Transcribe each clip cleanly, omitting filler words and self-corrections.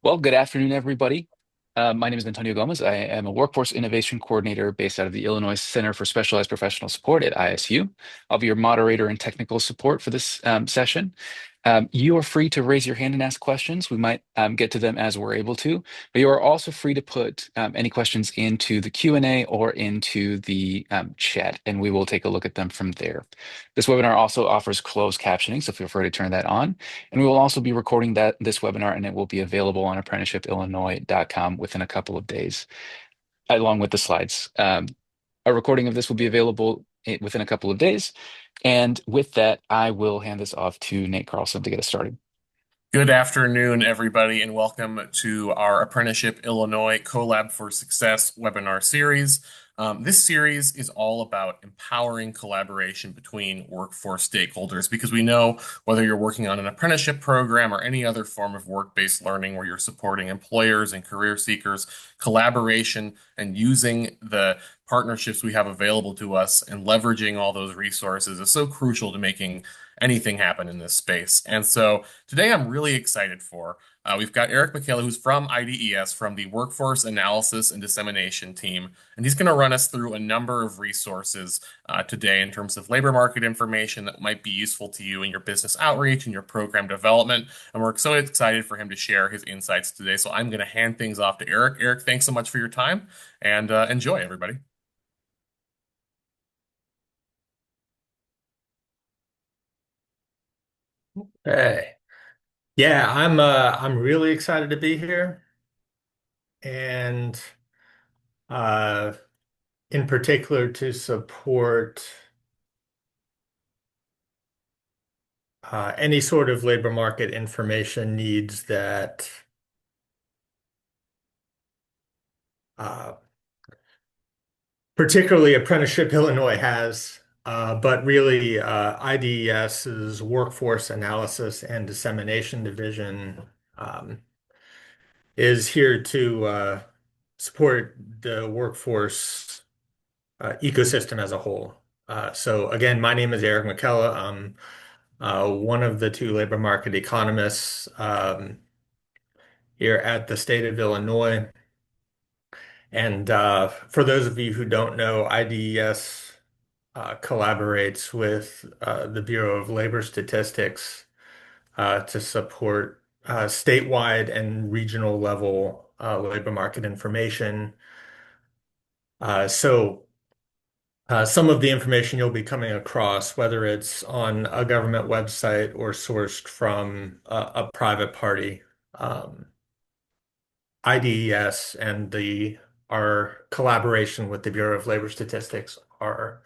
Well, good afternoon, everybody. My name is Antonio Gomez. I am a workforce innovation coordinator based out of the Illinois Center for Specialized Professional Support at ISU. I'll be your moderator and technical support for this session. You are free to raise your hand and ask questions. We might get to them as we're able to, but you are also free to put any questions into the Q&A or into the chat, and we will take a look at them from there. This webinar also offers closed captioning, so feel free to turn that on. And we will also be recording this webinar, and it will be available on apprenticeshipillinois.com within a couple of days, along with the slides. A recording of this will be available within a couple of days. And with that, I will hand this off to Nate Carlson to get us started. Good afternoon, everybody, and welcome to our Apprenticeship Illinois Collab for Success webinar series. This series is all about empowering collaboration between workforce stakeholders because we know whether you're working on an apprenticeship program or any other form of work-based learning where you're supporting employers and career seekers, collaboration and using the partnerships we have available to us and leveraging all those resources is so crucial to making anything happen in this space. And so today I'm really excited for. We've got Eric McKellar, who's from IDES, from the Workforce Analysis and Dissemination team, and he's going to run us through a number of resources today in terms of labor market information that might be useful to you in your business outreach and your program development. And we're so excited for him to share his insights today. So I'm going to hand things off to Eric. Eric, thanks so much for your time, and enjoy, everybody. Hey, yeah, I'm really excited to be here, and uh, in particular to support any sort of labor market information needs that uh, particularly Apprenticeship Illinois has, but really IDES's Workforce Analysis and Dissemination Division um, is here to support the workforce ecosystem as a whole. So again, my name is Eric McKellar. I'm one of the two labor market economists here at the state of Illinois. And for those of you who don't know, IDES collaborates with the Bureau of Labor Statistics to support statewide and regional level labor market information. So some of the information you'll be coming across, whether it's on a government website or sourced from a private party, um, IDES and our collaboration with the Bureau of Labor Statistics are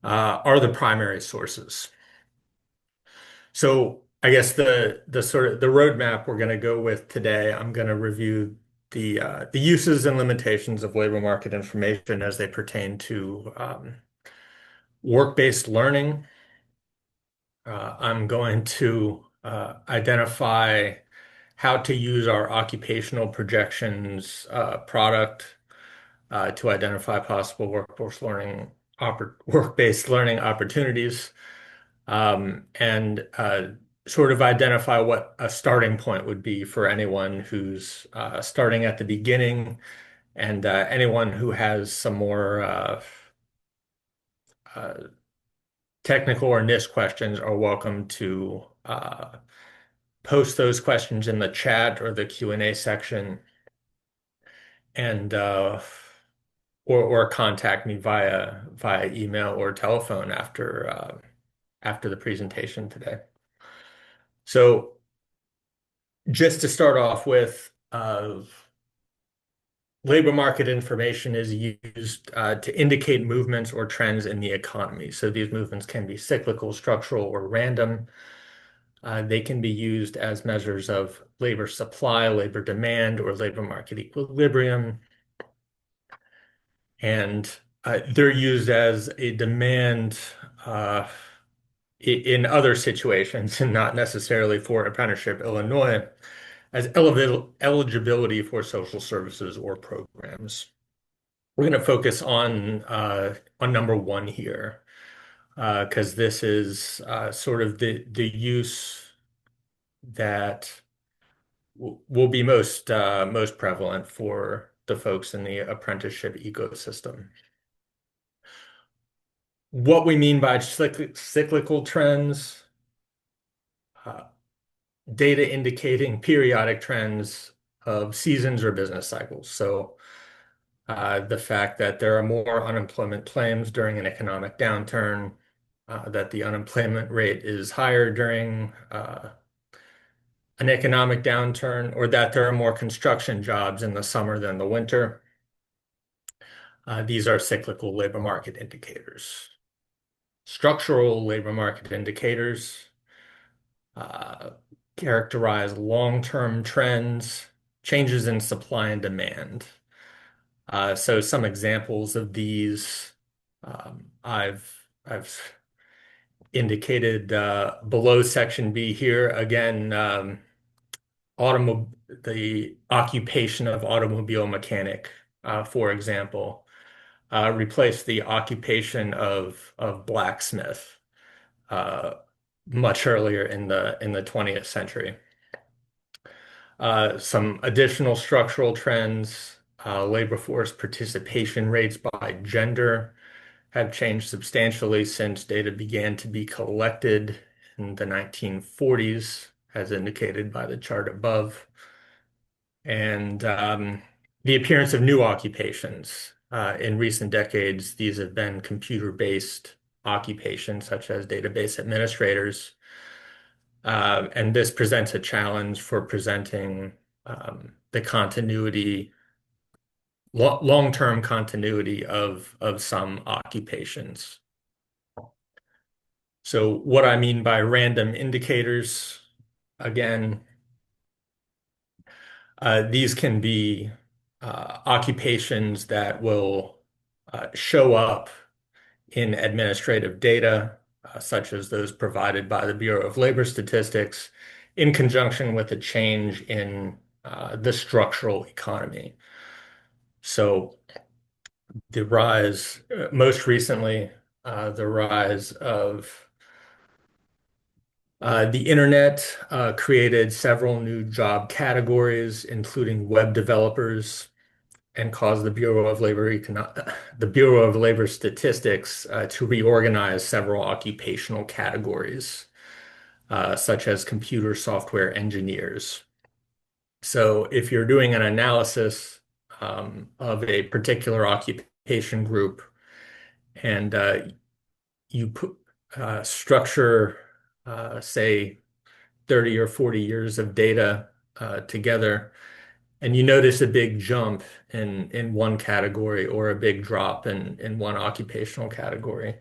the primary sources. So I guess the sort of the roadmap we're going to go with today, I'm going to review the uses and limitations of labor market information as they pertain to work-based learning. I'm going to identify how to use our occupational projections product to identify possible work-based learning opportunities, and sort of identify what a starting point would be for anyone who's starting at the beginning and anyone who has some more uh, technical or niche questions are welcome to post those questions in the chat or the Q&A section and or contact me via email or telephone after the presentation today. So just to start off with, labor market information is used to indicate movements or trends in the economy. So these movements can be cyclical, structural, or random. They can be used as measures of labor supply, labor demand, or labor market equilibrium. And they're used as a demand uh, in other situations and not necessarily for Apprenticeship Illinois as eligibility for social services or programs. We're going to focus on number one here because this is sort of the use that will be most prevalent for the folks in the apprenticeship ecosystem. What we mean by cyclical trends, uh, data indicating periodic trends of seasons or business cycles. So the fact that there are more unemployment claims during an economic downturn, that the unemployment rate is higher during an economic downturn, or that there are more construction jobs in the summer than the winter. These are cyclical labor market indicators. Structural labor market indicators uh, characterize long-term trends, changes in supply and demand. So some examples of these I've indicated below section B here. Again, the occupation of automobile mechanic, for example, replaced the occupation of blacksmith uh, much earlier in the 20th century. Some additional structural trends, labor force participation rates by gender have changed substantially since data began to be collected in the 1940s, as indicated by the chart above. And the appearance of new occupations. In recent decades, these have been computer-based occupations, such as database administrators. And this presents a challenge for presenting the long-term continuity of some occupations. So what I mean by random indicators, again, these can be occupations that will show up in administrative data, such as those provided by the Bureau of Labor Statistics, in conjunction with a change in the structural economy. So the rise, most recently, the rise of the internet created several new job categories, including web developers, and caused the Bureau of Labor Statistics to reorganize several occupational categories, such as computer software engineers. So if you're doing an analysis of a particular occupation group and you structure, say, 30 or 40 years of data together, and you notice a big jump in one category or a big drop in one occupational category,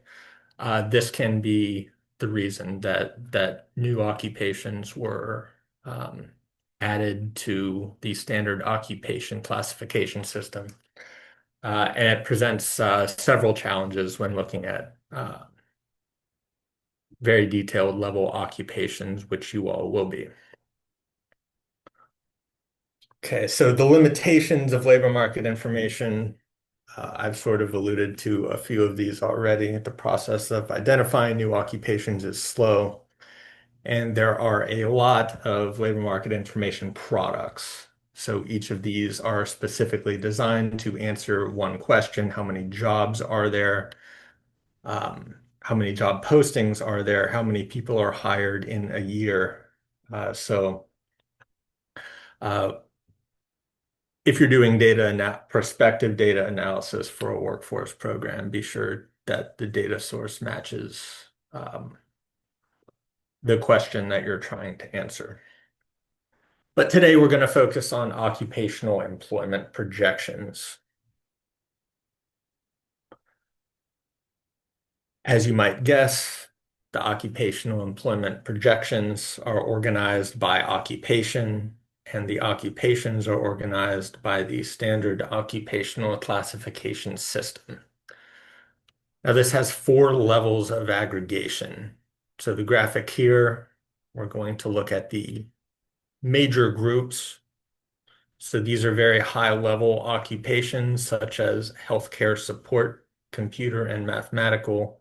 this can be the reason that new occupations were added to the standard occupation classification system. And it presents several challenges when looking at very detailed level occupations, which you all will be. Okay, so the limitations of labor market information, I've sort of alluded to a few of these already. The process of identifying new occupations is slow, and there are a lot of labor market information products. So each of these are specifically designed to answer one question: how many jobs are there? How many job postings are there? How many people are hired in a year? So if you're doing prospective data analysis for a workforce program, be sure that the data source matches the question that you're trying to answer. But today we're going to focus on occupational employment projections. As you might guess, the occupational employment projections are organized by occupation, and the occupations are organized by the standard occupational classification system. Now, this has 4 levels of aggregation. So the graphic here, we're going to look at the major groups. So these are very high-level occupations, such as healthcare support, computer and mathematical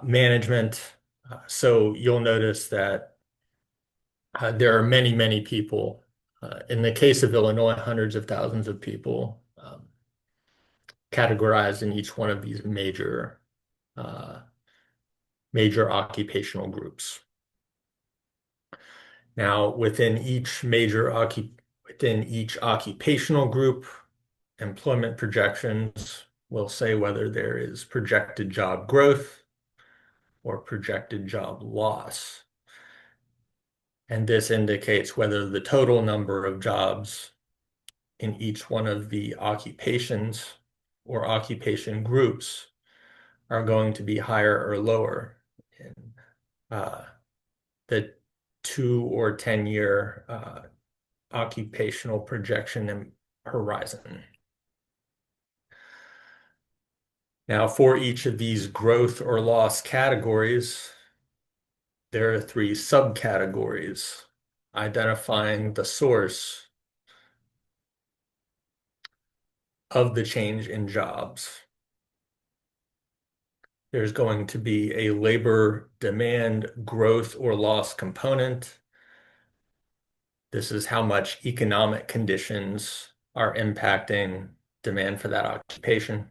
management. So you'll notice that There are many, many people. In the case of Illinois, hundreds of thousands of people categorized in each one of these uh, major occupational groups. Now, within each occupational group, employment projections will say whether there is projected job growth or projected job loss. And this indicates whether the total number of jobs in each one of the occupations or occupation groups are going to be higher or lower in the 2 or 10-year occupational projection and horizon. Now, for each of these growth or loss categories, there are 3 subcategories identifying the source of the change in jobs. There's going to be a labor demand growth or loss component. This is how much economic conditions are impacting demand for that occupation.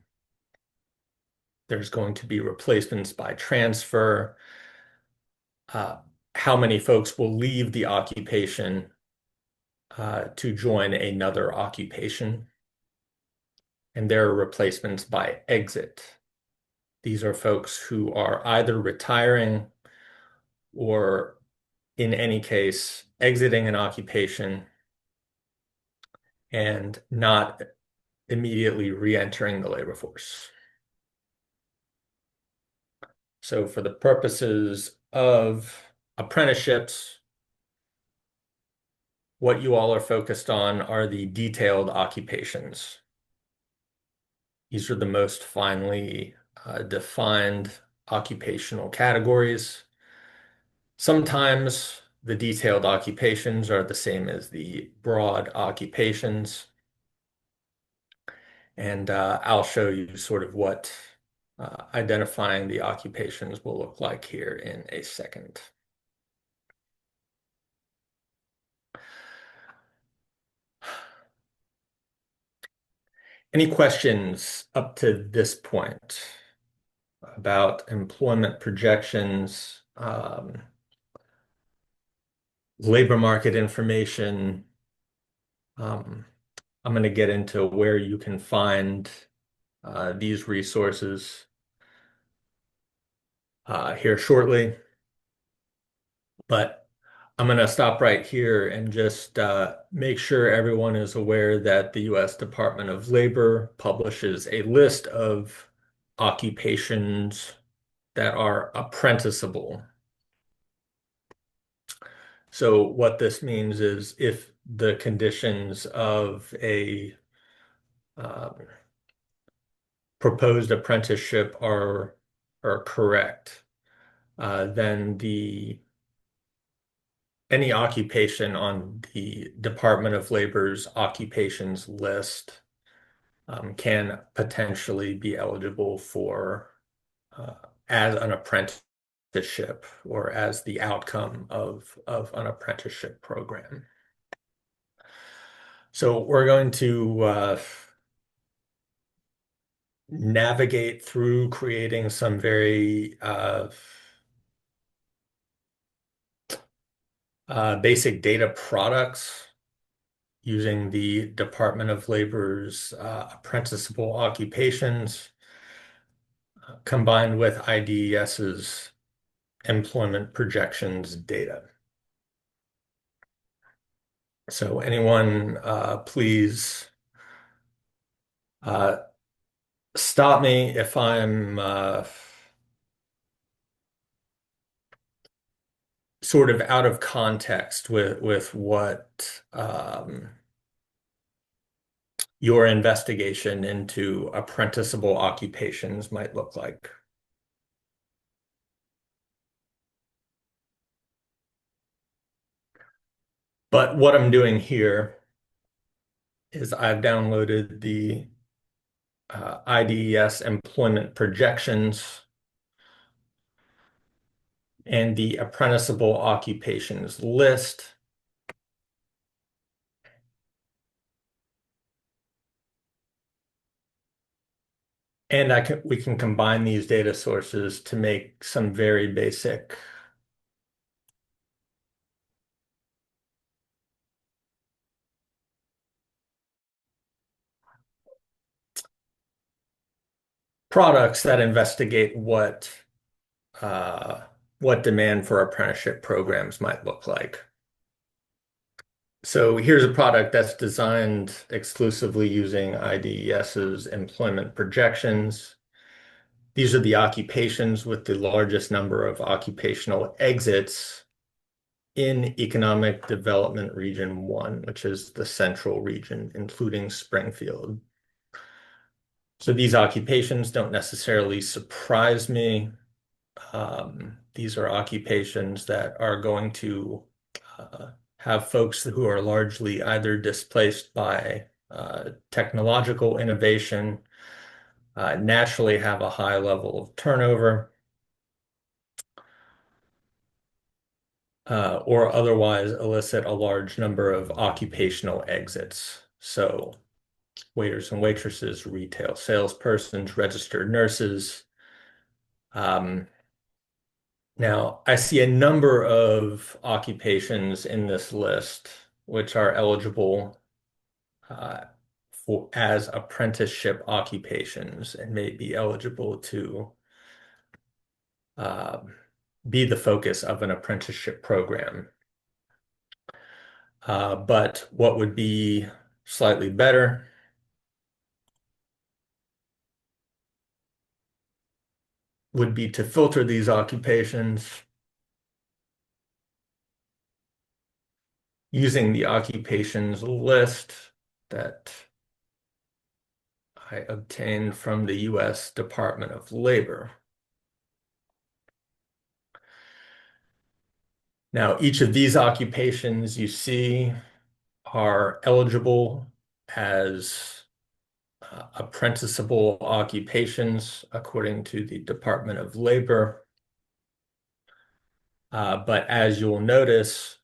There's going to be replacements by transfer. How many folks will leave the occupation to join another occupation? And there are replacements by exit. These are folks who are either retiring or, in any case, exiting an occupation and not immediately re-entering the labor force. So for the purposes of apprenticeships, what you all are focused on are the detailed occupations. These are the most finely defined occupational categories. Sometimes the detailed occupations are the same as the broad occupations. And I'll show you sort of what identifying the occupations will look like here in a second. Any questions up to this point about employment projections, labor market information? I'm going to get into where you can find these resources here shortly. But I'm going to stop right here and just make sure everyone is aware that the U.S. Department of Labor publishes a list of occupations that are apprenticeable. So what this means is if the conditions of a proposed apprenticeship are correct, then any occupation on the Department of Labor's occupations list can potentially be eligible for as an apprenticeship or as the outcome of an apprenticeship program. So we're going to navigate through creating some very basic data products using the Department of Labor's apprenticeable occupations combined with IDES's employment projections data. So anyone, please stop me if I'm sort of out of context with what your investigation into apprenticeable occupations might look like. But what I'm doing here is I've downloaded the IDES employment projections. and the apprenticeable occupations list. And we can combine these data sources to make some very basic products that investigate what demand for apprenticeship programs might look like. So here's a product that's designed exclusively using IDES's employment projections. These are the occupations with the largest number of occupational exits in Economic Development Region 1, which is the central region, including Springfield. So these occupations don't necessarily surprise me. These are occupations that are going to have folks who are largely either displaced by technological innovation, naturally have a high level of turnover, or otherwise elicit a large number of occupational exits. So waiters and waitresses, retail salespersons, registered nurses. Now, I see a number of occupations in this list which are eligible as apprenticeship occupations and may be eligible to uh, be the focus of an apprenticeship program. But what would be slightly better would be to filter these occupations using the occupations list that I obtained from the U.S. Department of Labor. Now, each of these occupations you see are eligible as apprenticeable occupations according to the Department of Labor. But as you'll notice,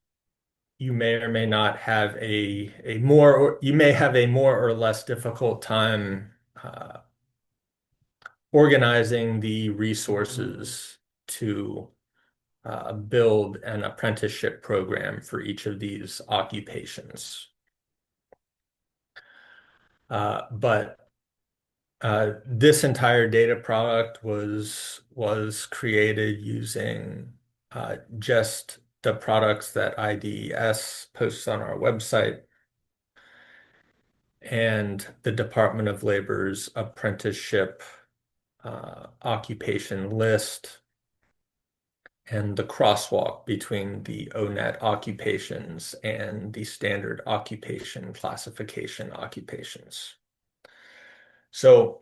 you may or may not have you may have a more or less difficult time organizing the resources to build an apprenticeship program for each of these occupations. But this entire data product was created using just the products that IDES posts on our website and the Department of Labor's apprenticeship occupation list and the crosswalk between the ONET occupations and the standard occupation classification occupations. So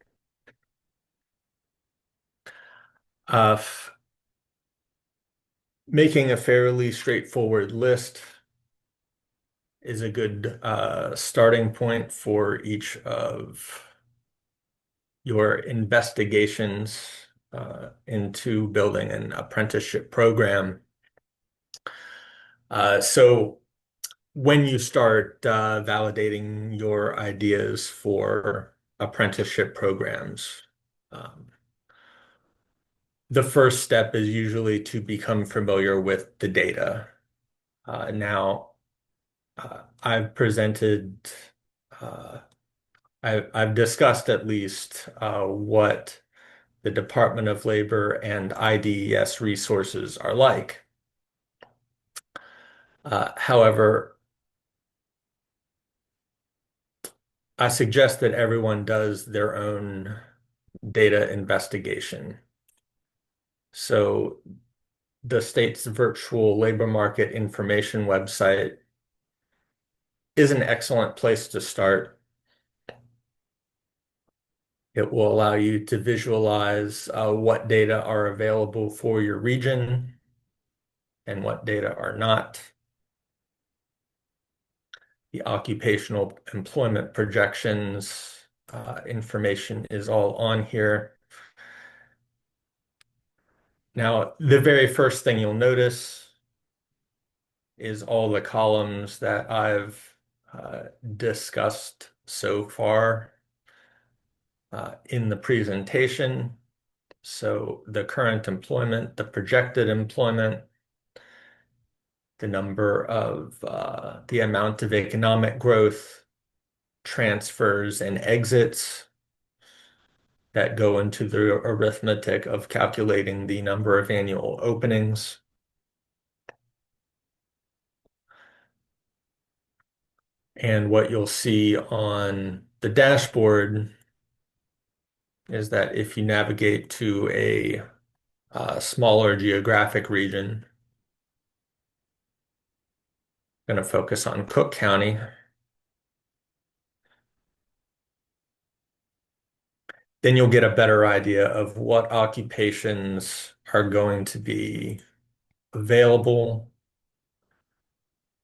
making a fairly straightforward list is a good starting point for each of your investigations into building an apprenticeship program. So when you start validating your ideas for apprenticeship programs, the first step is usually to become familiar with the data. Now, I've presented, I've discussed at least what the Department of Labor and IDES resources are like. However, I suggest that everyone does their own data investigation. So the state's virtual labor market information website is an excellent place to start. It will allow you to visualize what data are available for your region and what data are not. The occupational employment projections information is all on here. Now, the very first thing you'll notice is all the columns that I've discussed so far in the presentation. So the current employment, the projected employment, the number of the amount of economic growth, transfers and exits that go into the arithmetic of calculating the number of annual openings. And what you'll see on the dashboard is that if you navigate to a smaller geographic region, I'm going to focus on Cook County. Then you'll get a better idea of what occupations are going to be available,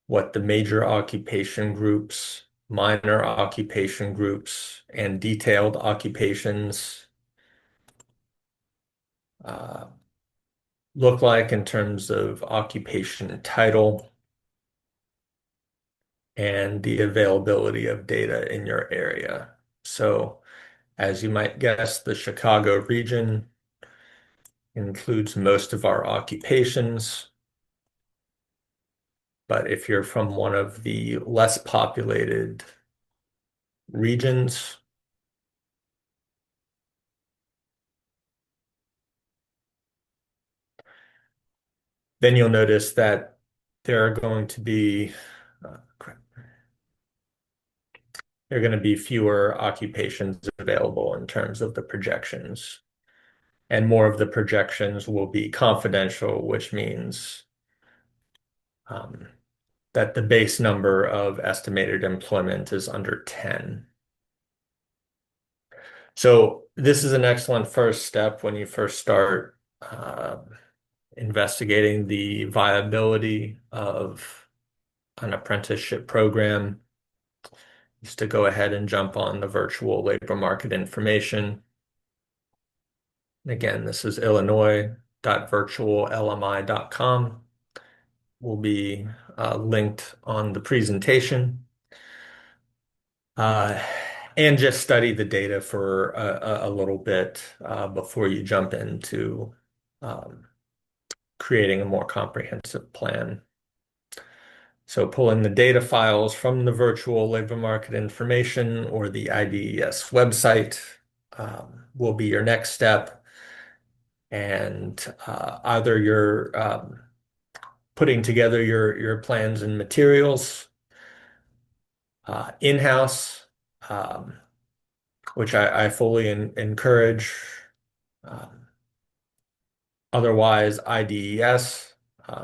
what the major occupation groups, minor occupation groups, and detailed occupations uh, look like in terms of occupation title and the availability of data in your area. So, as you might guess, the Chicago region includes most of our occupations. But if you're from one of the less populated regions, then you'll notice that there are going to be there are going to be fewer occupations available in terms of the projections. And more of the projections will be confidential, which means um, that the base number of estimated employment is under 10. So this is an excellent first step when you first start investigating the viability of an apprenticeship program, is to go ahead and jump on the virtual labor market information. Again, this is illinois.virtuallmi.com. Will be linked on the presentation. Uh, and just study the data for a little bit before you jump into creating a more comprehensive plan. So pulling the data files from the virtual labor market information or the IDES website will be your next step. And either you're putting together your plans and materials in-house, which I fully encourage. Otherwise, IDES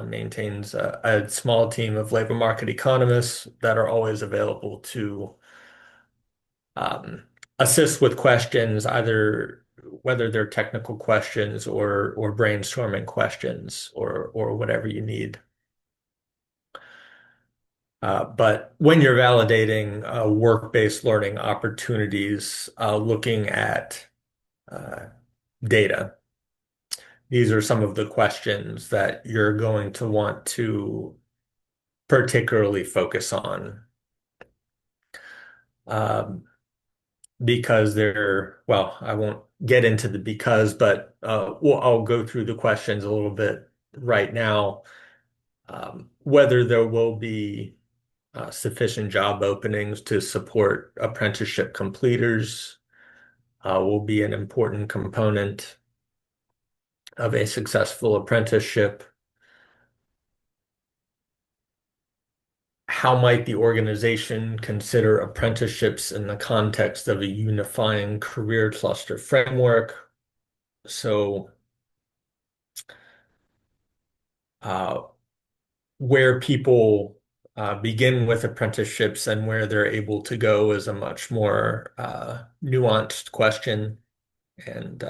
maintains a small team of labor market economists that are always available to assist with questions, either whether they're technical questions or brainstorming questions or whatever you need. But when you're validating work-based learning opportunities, looking at data, these are some of the questions that you're going to want to particularly focus on. Because well, I won't get into the because, but I'll go through the questions a little bit right now. Whether there will be sufficient job openings to support apprenticeship completers will be an important component of a successful apprenticeship. How might the organization consider apprenticeships in the context of a unifying career cluster framework? So, where people begin with apprenticeships and where they're able to go is a much more nuanced question. And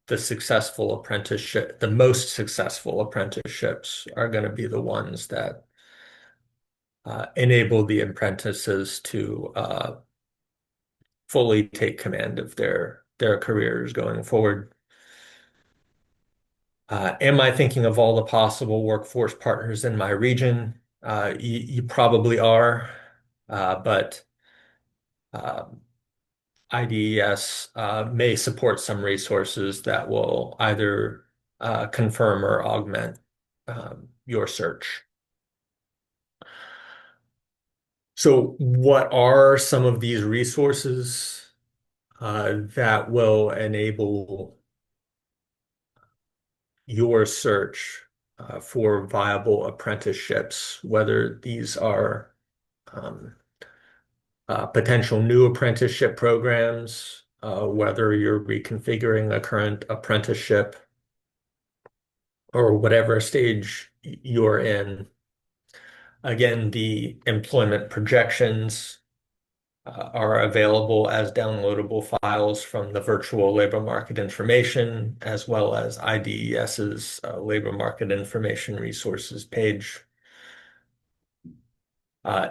the most successful apprenticeships are going to be the ones that enable the apprentices to fully take command of their careers going forward. Am I thinking of all the possible workforce partners in my region? You probably are, but IDES may support some resources that will either confirm or augment your search. So, what are some of these resources that will enable your search for viable apprenticeships, whether these are um, potential new apprenticeship programs, whether you're reconfiguring a current apprenticeship, or whatever stage you're in. Again, the employment projections are available as downloadable files from the virtual labor market information, as well as IDES's labor market information resources page.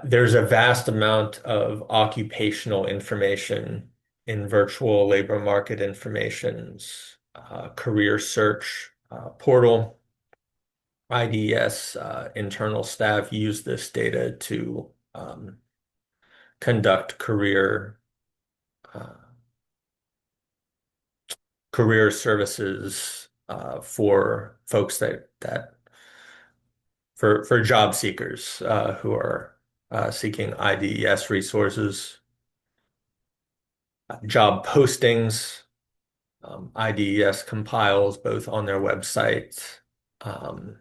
There's a vast amount of occupational information in virtual labor market information's career search portal. IDES internal staff use this data to conduct uh, career services for folks that for job seekers who are seeking IDES resources, job postings. IDES compiles both on their website um,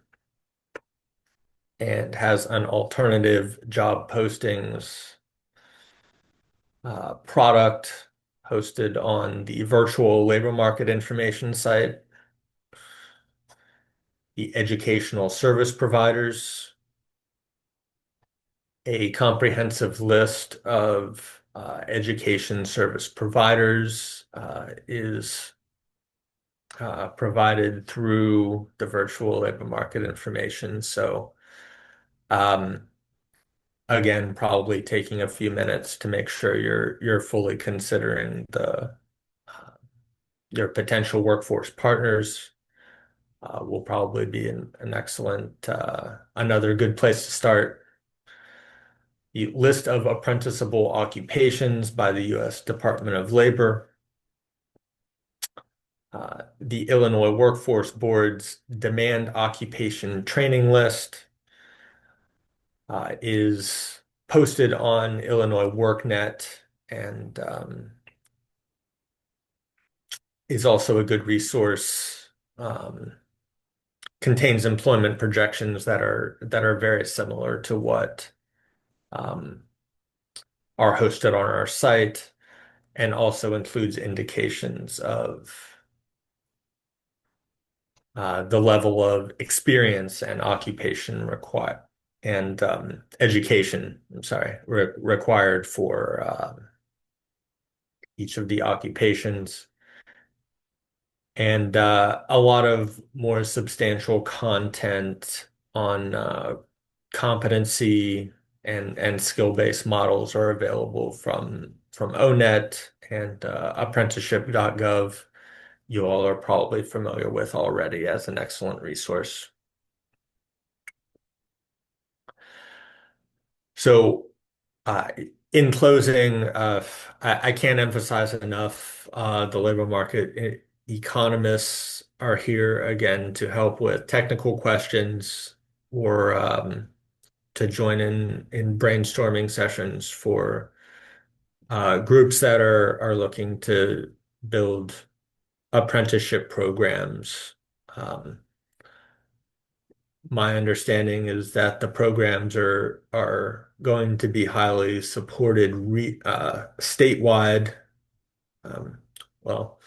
and has an alternative job postings product hosted on the virtual labor market information site, the educational service providers, a comprehensive list of education service providers is provided through the virtual labor market information. So, um, again, probably taking a few minutes to make sure you're fully considering the your potential workforce partners will probably be an excellent another good place to start. The list of apprenticeable occupations by the U.S. Department of Labor. The Illinois Workforce Board's demand occupation training list is posted on Illinois WorkNet and is also a good resource. Contains employment projections that are very similar to what um, are hosted on our site, and also includes indications of the level of experience and occupation required and education, I'm sorry, required for each of the occupations, and a lot of more substantial content on competency and skill-based models are available from ONET and apprenticeship.gov. You all are probably familiar with already as an excellent resource. So, uh, in closing, I can't emphasize enough the labor market economists are here again to help with technical questions or to join in brainstorming sessions for groups that are looking to build apprenticeship programs. Um, my understanding is that the programs are going to be highly supported statewide, um, well,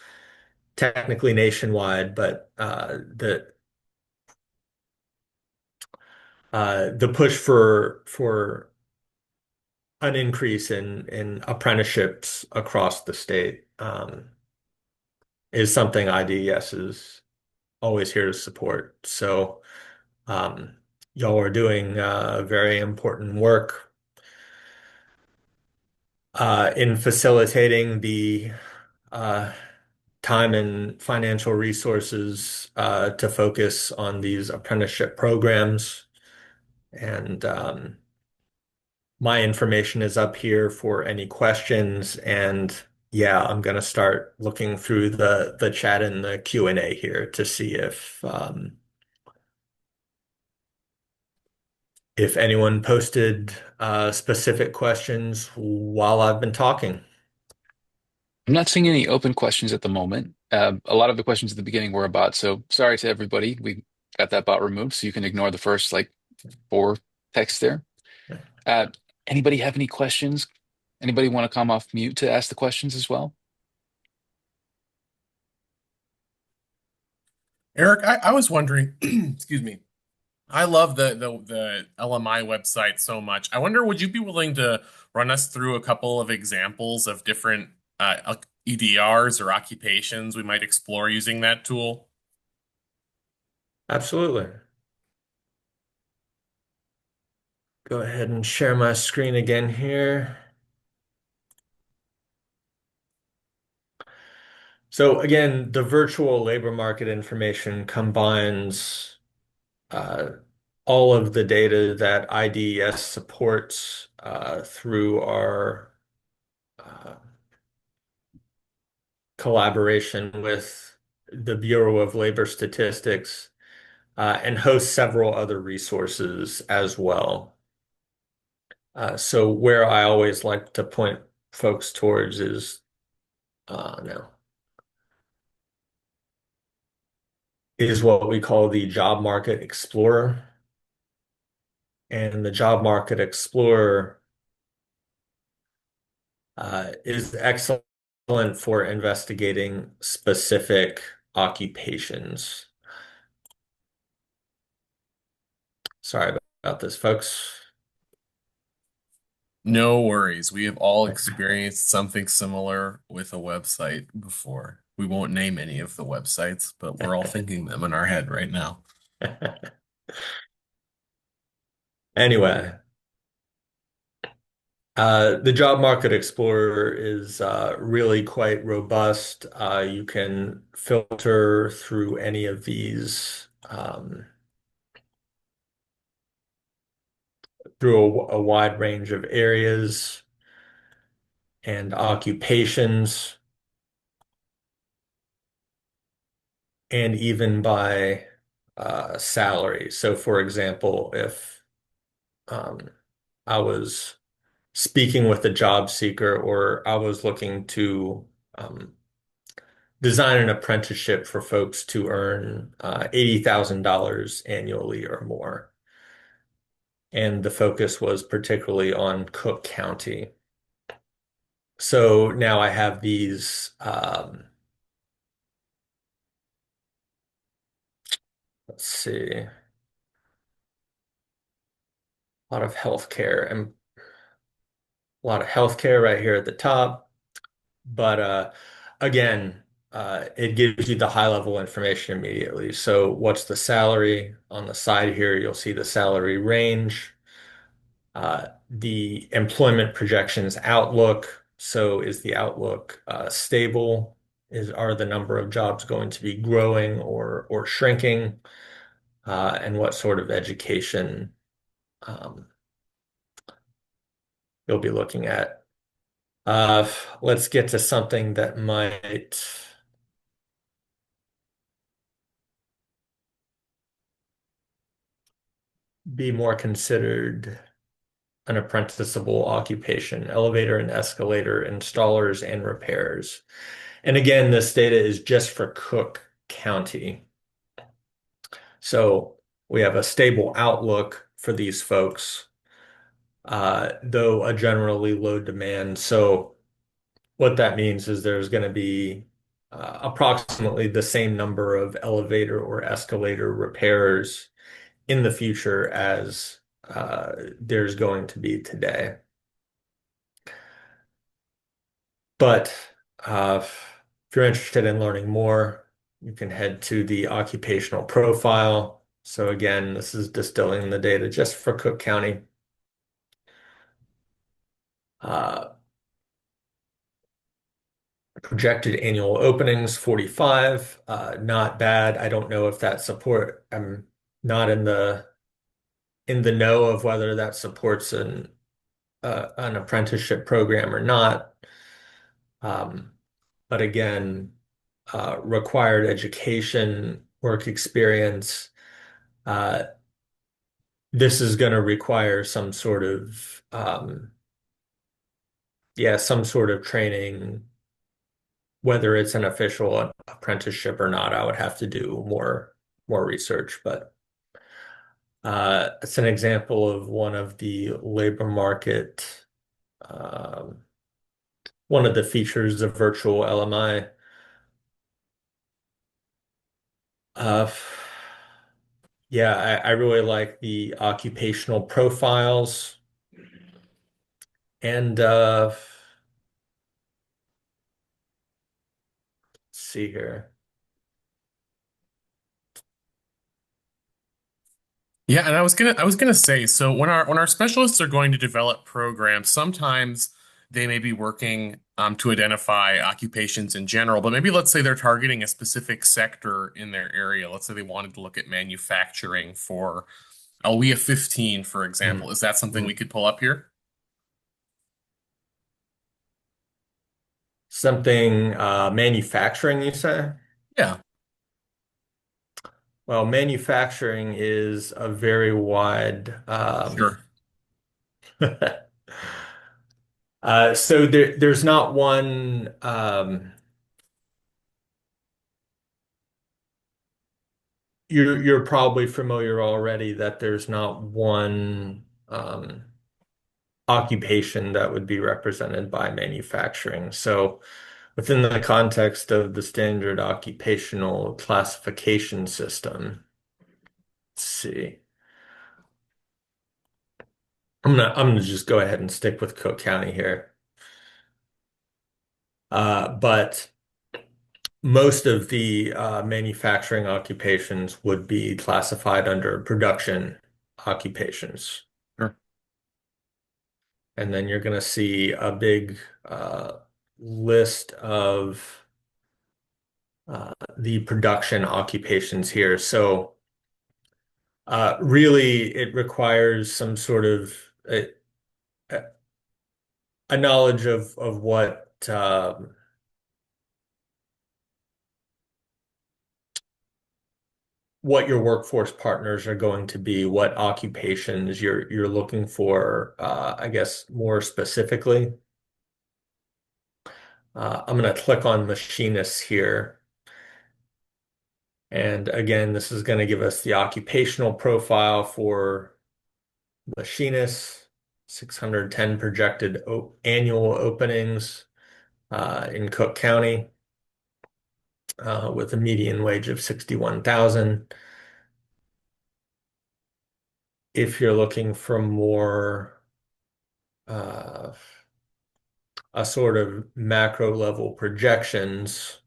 technically nationwide, but the push for an increase in apprenticeships across the state is something IDES is always here to support. So y'all are doing very important work in facilitating the uh, time and financial resources to focus on these apprenticeship programs. And my information is up here for any questions. And yeah, I'm going to start looking through the chat and the Q&A here to see if anyone posted specific questions while I've been talking. I'm not seeing any open questions at the moment. A lot of the questions at the beginning were a bot, so sorry to everybody. We got that bot removed, so you can ignore the first like four texts there. Uh, Anybody have any questions? Anybody want to come off mute to ask the questions as well? Eric, I was wondering, excuse me. I love the LMI website so much. I wonder, would you be willing to run us through a couple of examples of different EDRs or occupations we might explore using that tool? Absolutely. Go ahead and share my screen again here. So again, the virtual labor market information combines uh, all of the data that IDES supports through our uh, collaboration with the Bureau of Labor Statistics and hosts several other resources as well. So where I always like to point folks towards is now is what we call the Job Market Explorer. And the Job Market Explorer is excellent for investigating specific occupations. Sorry about this, folks. No worries. We have all experienced something similar with a website before. We won't name any of the websites, but we're all thinking them in our head right now. Anyway, the Job Market Explorer is really quite robust. You can filter through any of these through a wide range of areas and occupations, and even by salary. So, for example, if um, I was speaking with a job seeker or I was looking to um, design an apprenticeship for folks to earn $80,000 annually or more. And the focus was particularly on Cook County. So now I have these, let's see, a lot of healthcare and a lot of healthcare right here at the top. But again, it gives you the high level information immediately. So what's the salary? On the side here, you'll see the salary range, the employment projections outlook. So is the outlook stable? Are the number of jobs going to be growing or shrinking? And what sort of education um, you'll be looking at. Let's get to something that might be more considered an apprenticeable occupation, elevator and escalator installers and repairs. And again, this data is just for Cook County. So we have a stable outlook for these folks, though a generally low demand. So what that means is there's going to be approximately the same number of elevator or escalator repairs in the future as there's going to be today. But if you're interested in learning more, you can head to the occupational profile. So again, this is distilling the data just for Cook County. Uh, Projected annual openings, 45. Not bad. I don't know if that support, I'm not in the know of whether that supports an apprenticeship program or not. Um, but again, required education, work experience. Uh, this is going to require some sort of, yeah, some sort of training, whether it's an official apprenticeship or not. I would have to do more research, but it's an example of one of the labor market, um, one of the features of virtual LMI. Uh, yeah, I really like the occupational profiles and let's see here. Yeah, and I was gonna say, so when our specialists are going to develop programs, sometimes they may be working to identify occupations in general, but maybe let's say they're targeting a specific sector in their area. Let's say they wanted to look at manufacturing for ALWIA 15, for example. Mm, Is that something we mm. could pull up here? Something manufacturing, you say? Yeah, Well, manufacturing is a very wide sure. so there's not one you're probably familiar already that there's not one occupation that would be represented by manufacturing. So within the context of the standard occupational classification system, let's see. I'm gonna just go ahead and stick with Cook County here. But most of the manufacturing occupations would be classified under production occupations. Sure. And then you're going to see a big list of the production occupations here. So really, it requires some sort of a, a knowledge of what your workforce partners are going to be, what occupations you're looking for, I guess more specifically. I'm going to click on machinists here. And again, this is going to give us the occupational profile for machinists, 610 projected annual openings in Cook County with a median wage of 61,000. If you're looking for more uh, a sort of macro level projections,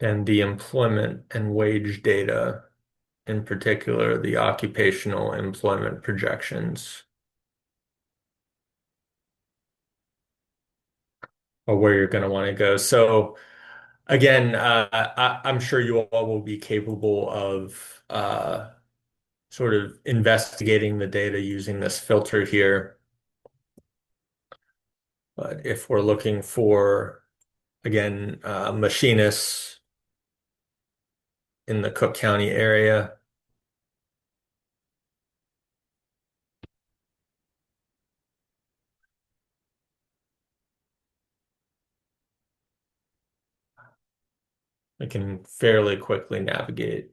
and the employment and wage data, in particular, the occupational employment projections, are where you're going to want to go. So again, I'm sure you all will be capable of sort of investigating the data using this filter here. But if we're looking for, again, machinists in the Cook County area, we can fairly quickly navigate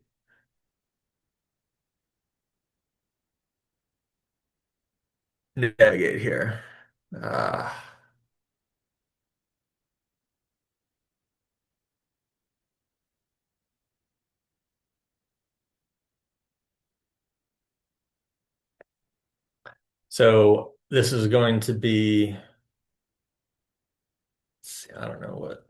here. Uh, so this is going to be, let's see, I don't know what.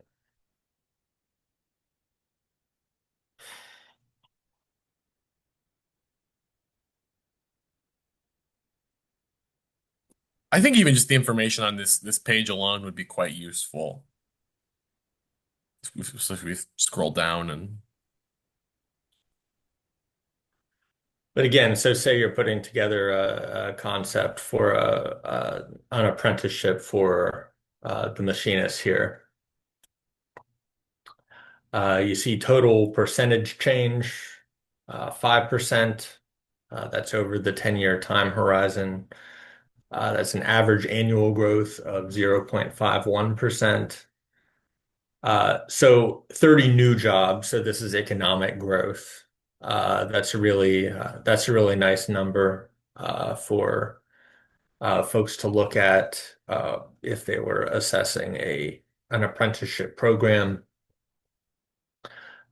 I think even just the information on this page alone would be quite useful. So if we scroll down and But again, so say you're putting together a concept for an apprenticeship for the machinist here. You see total percentage change, 5%. That's over the 10-year time horizon. That's an average annual growth of 0.51%. So 30 new jobs. So this is economic growth. That's a really nice number for folks to look at if they were assessing an apprenticeship program.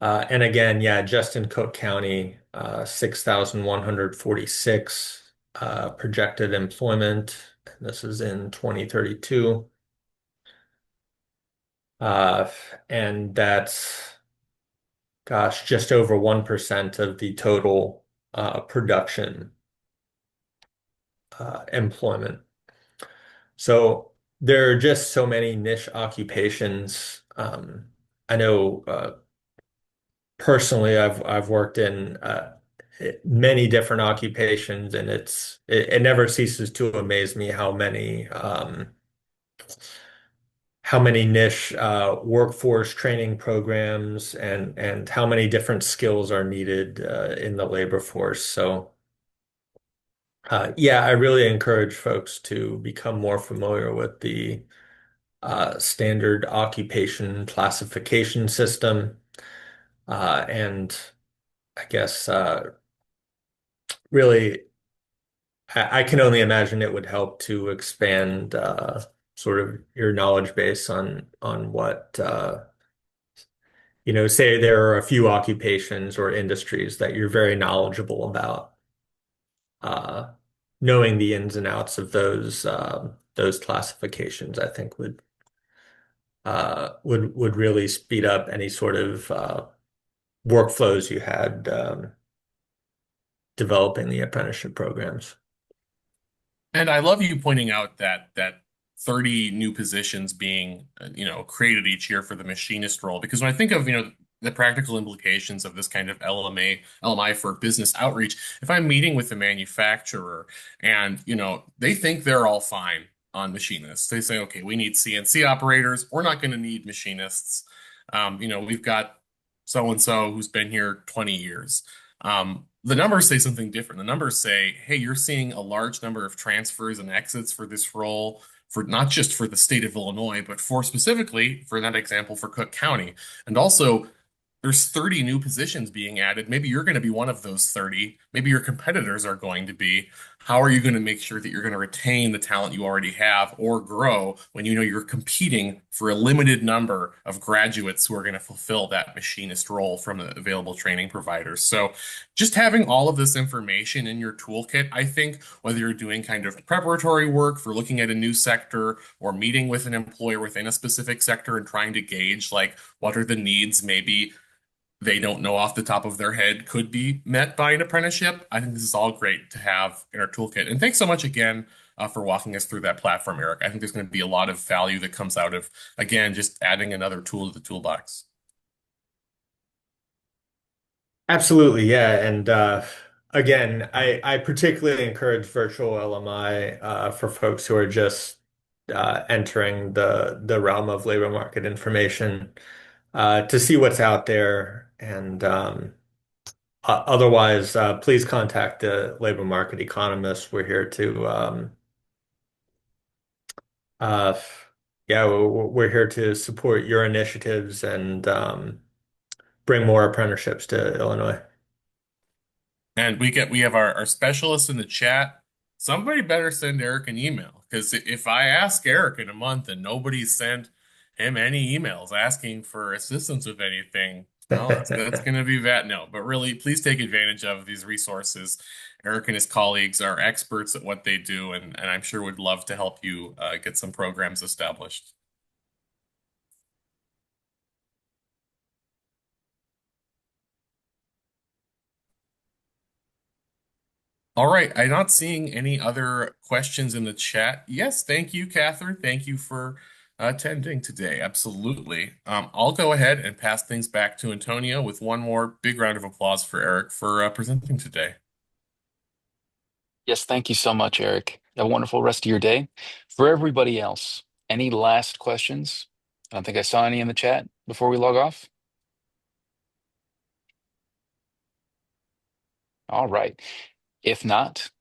And again, yeah, just in Cook County, 6,146 projected employment. This is in 2032. Uh, and that's, gosh, just over 1% of the total production employment. So there are just so many niche occupations. I know personally, I've worked in many different occupations, and it never ceases to amaze me how many niche workforce training programs and how many different skills are needed in the labor force. So yeah, I really encourage folks to become more familiar with the standard occupation classification system. And I guess really, I can only imagine it would help to expand sort of your knowledge base on what say there are a few occupations or industries that you're very knowledgeable about. Uh, Knowing the ins and outs of those classifications, I think would really speed up any sort of workflows you had developing the apprenticeship programs. And I love you pointing out that 30 new positions being, created each year for the machinist role. Because when I think of, the practical implications of this kind of LMI for business outreach, if I'm meeting with a manufacturer and, they think they're all fine on machinists, they say, okay, we need CNC operators. We're not going to need machinists. We've got so and so who's been here 20 years. The numbers say something different. The numbers say, hey, you're seeing a large number of transfers and exits for this role, for not just for the state of Illinois, but for specifically, for that example, for Cook County. And also, there's 30 new positions being added. Maybe you're going to be one of those 30. Maybe your competitors are going to be. How are you going to make sure that you're going to retain the talent you already have or grow when you know you're competing for a limited number of graduates who are going to fulfill that machinist role from the available training providers? So just having all of this information in your toolkit, I think, whether you're doing kind of preparatory work for looking at a new sector or meeting with an employer within a specific sector and trying to gauge like what are the needs maybe they don't know off the top of their head could be met by an apprenticeship. I think this is all great to have in our toolkit. And thanks so much again for walking us through that platform, Eric. I think there's going to be a lot of value that comes out of, again, just adding another tool to the toolbox. Absolutely, yeah. And again, I particularly encourage virtual LMI for folks who are just entering the realm of labor market information to see what's out there. And otherwise, please contact the labor market economist. We're here to uh, yeah, we're here to support your initiatives and bring more apprenticeships to Illinois. And we have our specialist in the chat. Somebody better send Eric an email because if I ask Eric in a month and nobody sent him any emails asking for assistance with anything, well, that's going to be that. No, but really, please take advantage of these resources. Eric and his colleagues are experts at what they do, and I'm sure would love to help you get some programs established. All right, I'm not seeing any other questions in the chat. Yes, thank you, Catherine. Thank you for attending today. Absolutely. I'll go ahead and pass things back to Antonio with one more big round of applause for Eric for presenting today. Yes, thank you so much, Eric. Have a wonderful rest of your day. For everybody else, any last questions? I don't think I saw any in the chat before we log off. All right. If not,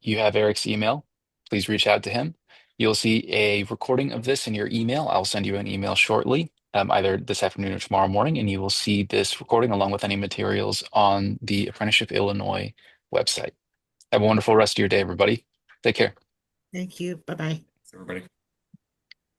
you have Eric's email. Please reach out to him. You'll see a recording of this in your email. I'll send you an email shortly, either this afternoon or tomorrow morning, and you will see this recording along with any materials on the Apprenticeship Illinois website. Have a wonderful rest of your day, everybody. Take care. Thank you. Bye-bye. Thanks, everybody.